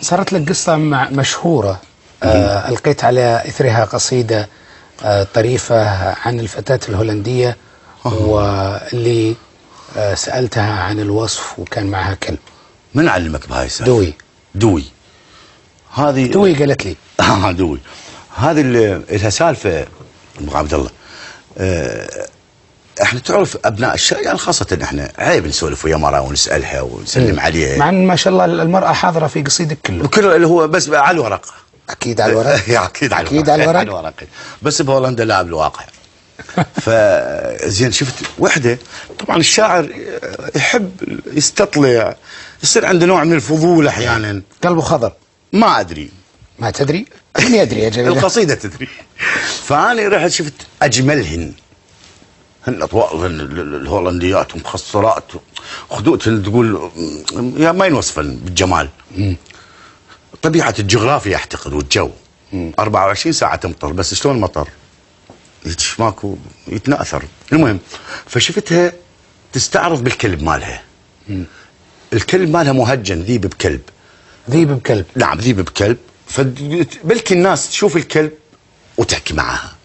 صارت لك قصة مشهورة، ألقيت على إثرها قصيدة طريفة عن الفتاة الهولندية واللي سألتها عن الوصف وكان معها كلب. من علمك بهاي السالفة؟ دوي. هذه دوي قالت لي. دوي هذه لها سالفة ابو عبد الله. احنا تعرف ابناء الشارع يعني خاصة احنا عيب نسولف ويا مرأة ونسألها ونسلم عليها، مع ان ما شاء الله المرأة حاضرة في قصيدك كله اللي هو بس على الورق. اكيد على الورق. اكيد على الورق بس بهولندا لا بالواقع. فزين شفت وحده، طبعا الشاعر يحب يستطلع، يصير عنده نوع من الفضول احيانا. قلبه خضر. ما ادري. ما تدري؟ من يدري يا جميل؟ القصيدة تدري. فأنا رحت شفت أجملهن، هن أطوال الهولنديات ومخصرات خدودهن تقول يا ما ينوصفن بالجمال. طبيعة الجغرافيا أعتقد والجو. 24 ساعة تمطر، بس شلون مطر؟ ماكو يتناثر. المهم فشفتها تستعرض بالكلب مالها. الكلب مالها مهجن، ذيب بكلب. ذيب بكلب؟ نعم ذيب بكلب. فبلكي الناس تشوف الكلب وتحكي معها.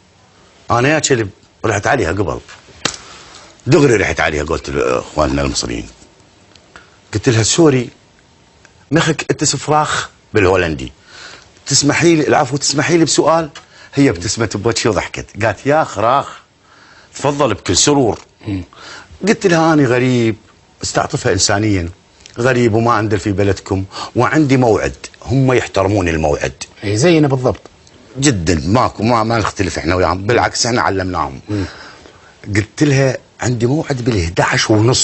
انا يا كلب رحت عليها قبل دغري، رحت عليها قلت لاخواننا المصريين، قلت لها سوري مخك انت فراخ بالهولندي، تسمحي لي العفو تسمحي لي بسؤال؟ هي ابتسمت بوجهي وضحكت قالت يا خراخ تفضل بكل سرور. قلت لها انا غريب، استعطفها انسانيا، غريب وما عندي في بلدكم وعندي موعد، هم يحترمون الموعد. اي زينا بالضبط. جدا ماكو ما نختلف احنا وياهم، بالعكس احنا علمناهم. قلت لها عندي موعد بال11:30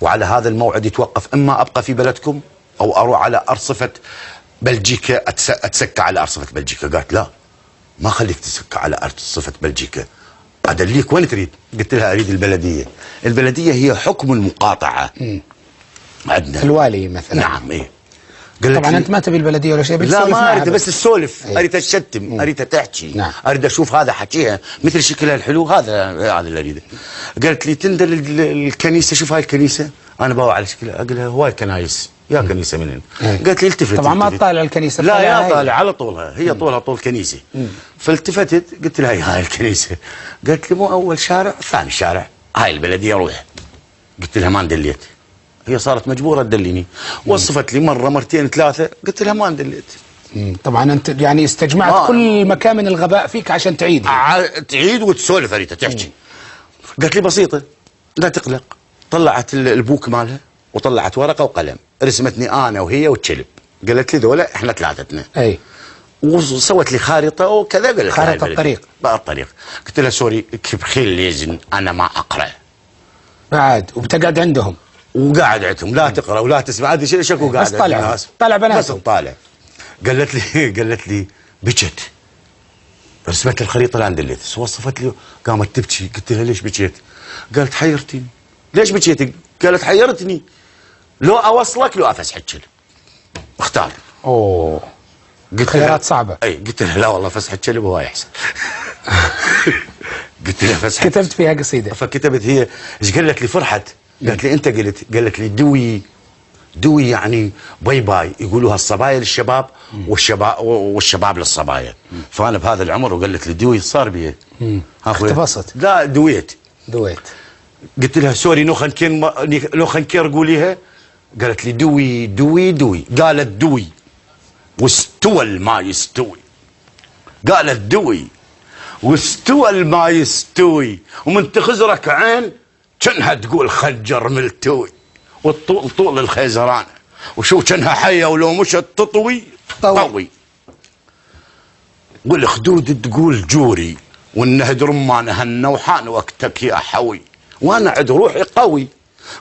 وعلى هذا الموعد يتوقف، اما ابقى في بلدكم او اروح على ارصفه بلجيكا اتسكى على ارصفه بلجيكا. قالت لا ما خليك تسكى على ارصفه بلجيكا، ادليك وين تريد؟ قلت لها اريد البلديه. البلديه هي حكم المقاطعه عندنا. الوالي مثلا. نعم ايه. طبعا انت ما تبي البلديه ولا شيء، لا ما اريد بس السولف. ايه؟ اريد اتشتم، اريد تحكي. نعم. اريد اشوف هذا حكيها مثل شكلها الحلو، هذا اللي اريده. قالت لي تندل الكنيسه، شوف هاي الكنيسه انا باوع على شكلها. اقول لها هواي كنايس، يا كنيسه منين؟ قالت لي التفت. طبعا ما تطالع الكنيسه. لا يا طالع على طولها، هي طولها طول كنيسه. فالتفتت قلت لها هاي الكنيسه. قالت لي مو اول شارع ثاني شارع، هاي البلديه روح. قلت لها ما اندليت، هي صارت مجبوره تدليني. وصفت لي مره مرتين ثلاثه، قلت لها ما اندليت. طبعا انت يعني استجمعت كل مكان من الغباء فيك عشان تعيد. تعيد وتسولف اريد تحكي. قالت لي بسيطه لا تقلق. طلعت البوك مالها وطلعت ورقه وقلم، رسمتني انا وهي والكلب. قالت لي ذولا احنا ثلاثتنا. اي. وسوت لي خارطه وكذا. قالت خارطه الطريق. الطريق. قلت لها سوري بخيل ليزن انا ما اقرا بعد، وبتقعد عندهم وقاعد عندهم لا تقرا ولا تسمع هذا شيء شكو قاعد بس طالع بناتهم بس طالع. قالت لي بكت، رسمت لي الخريطه لا اندلت، وصفت لي قامت تبكي. قلت لها ليش بكيت؟ قالت حيرتني. ليش بكيت؟ قالت حيرتني، لو اوصلك لو افسح الكلب اختار. اوه قلت خيارات صعبه. اي قلت لها لا والله فسح الكلب هو احسن. قلت لها فسح. كتبت فيها قصيده. فكتبت هي ايش قالت لي؟ فرحت. قالت لي انت قالت لي دوي يعني باي باي، يقولوها الصبايا للشباب والشباب للصبايا. فانا بهذا العمر وقالت لي دوي صار بي. اختبصت. لا دويت. قلت لها سوري لو خنكير قوليها. قالت لي دوي. قالت دوي واستوى الما يستوي. قالت دوي واستوى الما يستوي، ومن تخزرك عين كانها تقول خنجر ملتوي، والطول طول الخيزرانه، وشو كانها حيه ولو مشت تطوي طوي، والخدود تقول جوري، والنهد رمانه هالنوحان وقتك يا حوي، وانا عد روحي قوي،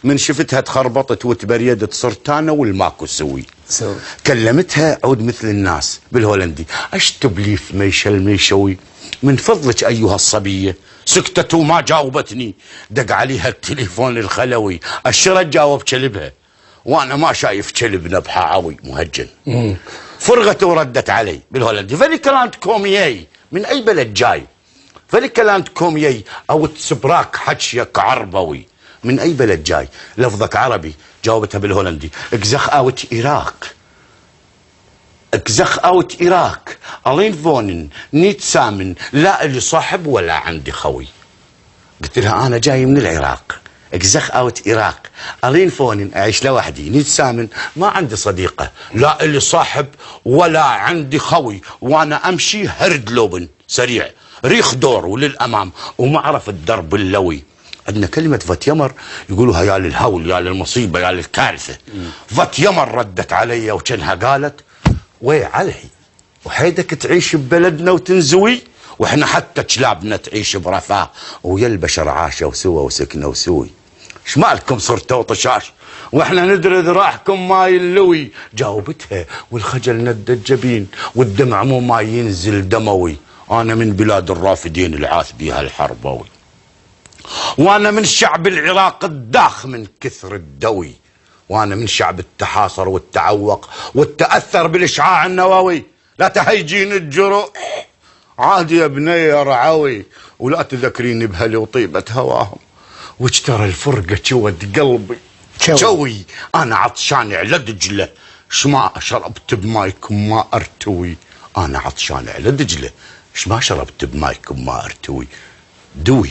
من شفتها تخربطت وتبريدت صرت انا والماكو سوي. كلمتها عود مثل الناس بالهولندي، اشتبليف ميشل ميشوي، من فضلك ايها الصبيه. سكتت وما جاوبتني، دق عليها التليفون الخلوي، الشرد جاوب كلبها، وانا ما شايف كلب نبحه عوي مهجن. فرغت وردت علي بالهولندي، فلي كلامت كومياي من اي بلد جاي؟ فلي كلامت كومياي او تسبراك حكيك عربوي من اي بلد جاي؟ لفظك عربي. جاوبتها بالهولندي، اكزخ اوت عراق. اكزخ اوت ايراك الين فونن نيت سامن لا اللي صاحب ولا عندي خوي. قلت لها انا جاي من العراق، اكزخ اوت ايراق الين فونن اعيش لوحدي نيت سامن ما عندي صديقه لا اللي صاحب ولا عندي خوي، وانا امشي هرد لوبن سريع ريخ دور وللامام وما اعرف الدرب اللوي. عندنا كلمة فت يمر يقولوها يا للهول يا للمصيبة يا للكارثة. فت يمر ردت علي وكانها قالت وي علهي وحيدك تعيش ببلدنا وتنزوي واحنا حتى كلابنا تعيش برفاه ويا البشر عاشوا سوا وسكنوا سوي. ايش مالكم صرتوا طشاش واحنا ندري ذراعكم ما يلوي. جاوبتها والخجل ند الجبين والدمع مو ما ينزل دموي. انا من بلاد الرافدين العاث بيها الحربوي، وانا من شعب العراق الداخ من كثر الدوي، وانا من شعب التحاصر والتعوق والتأثر بالإشعاع النووي. لا تهيجين الجروح عادي يا بني رعوي، ولا تذكريني بهلي وطيبة هواهم وش ترى الفرقة شود قلبي شوي. انا عطشان على دجلة شما شربت بمايكم ما ارتوي. انا عطشان على دجلة شما شربت بمايكم ما ارتوي. دوي